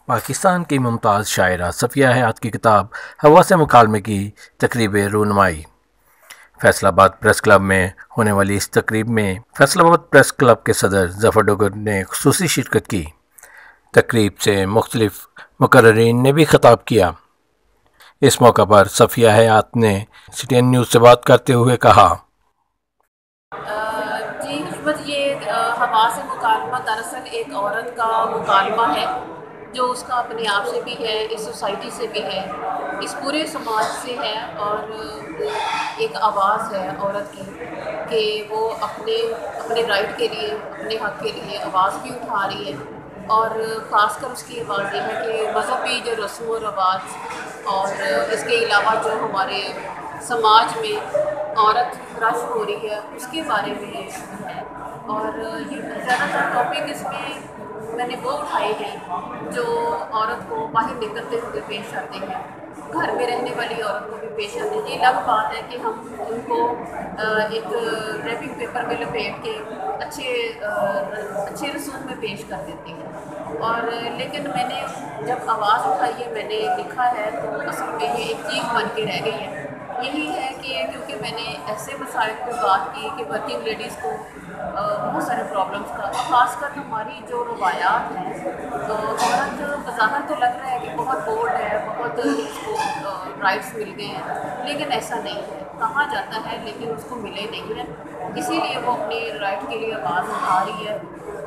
پاکستان کی ممتاز شاعرہ صفیہ حیات کی کتاب ہوا سے مکالمے کی تقریب رونمائی۔ فیصل آباد پریس کلب میں ہونے والی اس تقریب میں فیصل آباد پریس کلب کے صدر ظفر ڈگر نے خصوصی شرکت کی۔ تقریب سے مختلف مقررین نے بھی خطاب کیا۔ اس موقع پر صفیہ حیات نے سی ٹی این نیوز سے بات کرتے ہوئے کہا، جی حکمت، یہ ہوا سے مکالمہ دراصل ایک عورت کا مکالمہ ہے جو اس کا اپنے آپ سے بھی ہے، اس سوسائٹی سے بھی ہے، اس پورے سماج سے ہے، اور ایک آواز ہے عورت کی کہ وہ اپنے رائٹ کے لیے، اپنے حق کے لیے آواز بھی اٹھا رہی ہے۔ اور خاص کر اس کی آواز یہ ہے کہ مذہبی جو رسم و رواج اور اس کے علاوہ جو ہمارے سماج میں عورت رش ہو رہی ہے اس کے بارے میں ہے۔ اور یہ زیادہ تر ٹاپک اس میں نے وہ اٹھائے ہیں جو عورت کو باہر نکلتے ہوئے پیش آتے ہیں، گھر میں رہنے والی عورت کو بھی پیش آتے ہیں۔ یہ الگ بات ہے کہ ہم ان کو ایک ریپنگ پیپر میں لپیٹ کے اچھے رسوم میں پیش کر دیتے ہیں، اور لیکن میں نے جب آواز اٹھائی ہے، میں نے لکھا ہے، تو اصل میں یہ ایک چیز بن کے رہ گئی ہے۔ یہی ہے کہ کیونکہ میں نے ایسے مسائل پہ بات کی کہ ورکنگ لیڈیز کو بہت سارے پرابلمس کا، خاص کر ہماری جو روایات ہیں، تو عورت بظاہر تو لگ رہا ہے کہ بہت بولڈ ہے، بہت اس کو رائٹس مل گئے ہیں، لیکن ایسا نہیں ہے۔ کہا جاتا ہے لیکن اس کو ملے نہیں ہیں، اسی لیے وہ اپنی رائٹ کے لیے آواز اٹھا رہی ہے۔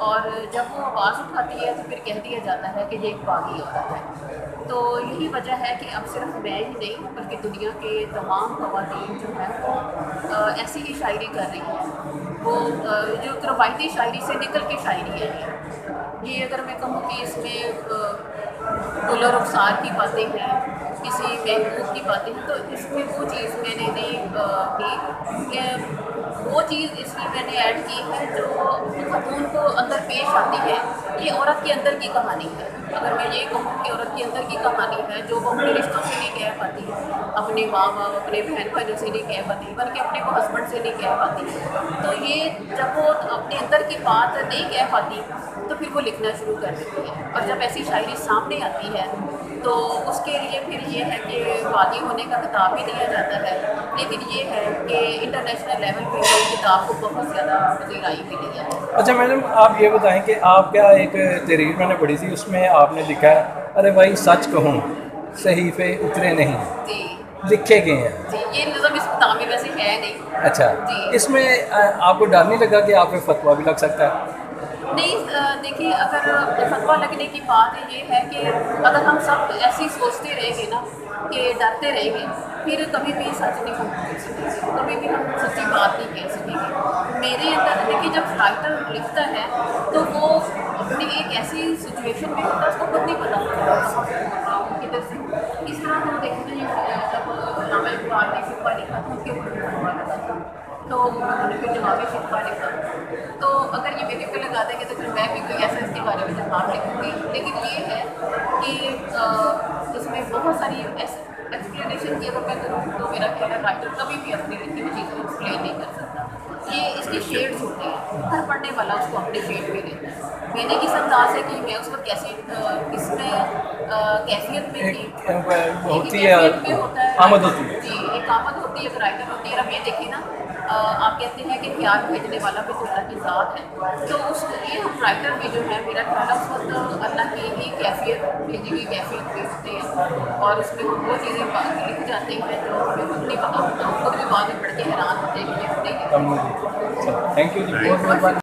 اور جب وہ آواز اٹھاتی ہے تو پھر کہہ دیا جاتا ہے کہ یہ ایک باغی عورت ہے۔ تو یہی وجہ ہے کہ اب صرف میں ہی نہیں بلکہ دنیا کے تمام خواتین جو ہیں وہ ایسی ہی شاعری کر رہی ہیں۔ وہ جو روایتی شاعری سے نکل کے شاعری ہے یہ اگر میں کہوں کہ اس میں گل و رخسار کی باتیں ہیں، کسی محبوب کی باتیں ہیں، تو اس میں وہ چیز میں نے نہیں کی کہ وہ چیز اس میں نے ایڈ کی ہے جو خاتون کو اندر پیش آتی ہے۔ یہ عورت کے اندر کی کہانی ہے۔ اگر میں یہ کہوں کہ عورت کے اندر کی کہانی ہے جو وہ اپنے رشتوں سے نہیں کہہ پاتی، اپنے ماں باپ، اپنے بہن بھائیوں سے نہیں کہہ پاتی، بلکہ اپنے کو ہسبینڈ سے نہیں کہہ پاتی، تو یہ جب وہ اپنے اندر کی بات نہیں کہہ پاتی تو پھر وہ لکھنا شروع کر دیتی ہے، اور جب ایسی شاعری سامنے آتی ہے تو اس کے لیے پھر یہ ہے کہ باغی ہونے کا خطاب بھی دیا جاتا ہے، لیکن یہ ہے کہ انٹرنیشنل لیول پہ یہ کتاب کو بہت زیادہ پذیرائی ملی ہے۔ اچھا میڈم، آپ یہ بتائیں کہ آپ کیا ایک تحریر میں نے پڑھی تھی، اس میں آپ نے لکھا ہے ارے بھائی سچ کہوں صحیفے اترے نہیں، جی لکھے گئے ہیں۔ جی، یہ نظم اس کتاب میں ویسے ہے نہیں۔ اچھا، جی، اس میں آپ کو ڈر نہیں لگا کہ آپ پہ فتویٰ بھی لگ سکتا ہے؟ نہیں، دیکھیے، اگر فتویٰ لگنے کی بات یہ ہے کہ اگر ہم سب ایسی سوچتے رہیں گے نا کہ ڈرتے رہیں گے، پھر کبھی بھی سچ نہیں کہہ سکیں گے، کبھی بھی ہم سچی بات نہیں کہہ سکیں گے۔ میرے اندر دیکھیے، جب رائٹر لکھتا ہے تو وہ اپنی ایک ایسی سچویشن میں ہوتا ہے، اس کو خود نہیں پتا ہوتا کدھر سے۔ اس طرح ہم دیکھتے ہیں جب علامہ اقبال نے شفا لکھا تھا، ان کے اوپر فتویٰ لگا تھا، تو انہوں نے پھر جوابی شفا لکھا۔ تو اگر یہ میرے پہ لگا دیں گے تو پھر میں بھی کوئی ایسا اس کے بارے میں جواب لکھوں گی، لیکن یہ ہے کہ اس میں بہت ساری ایکسپلینیشن کی اگر میں کروں تو میرا خیال ہے رائٹر کبھی بھی اپنی لکھی ہوئی چیز کو ایکسپلین نہیں کر سکتا۔ یہ اس کی شیڈز ہوتے ہیں، ہر پڑھنے والا اس کو اپنے شیڈ میں لیتا ہے۔ میں نے کس انداز ہے کہ میں اس وقت کیسی کس میں کیفیت میں تھی، ہوتی ہے، آمد ہوتی ہے۔ جی، ایک آمد ہوتی ہے، ایک رائٹر ہوتی ہے۔ اب یہ دیکھیے نا، آپ کہتے ہیں کہ خیال بھیجنے والا بھی تو اللہ کی ذات ہے، تو اس لیے ہم رائٹر بھی جو ہے، میرا خیال ہے اس وقت اللہ کی ہی کیفیت، بھیجی ہوئی کیفیت بھیجتے ہیں، اور اس میں وہ چیزیں لکھ جاتے ہیں جو ہمیں خود نہیں پتا ہوتا، خود بھی بعد میں پڑھ کے حیران ہوتے ہیں کہ یہ تھینک یو جی، بہت مہربانی۔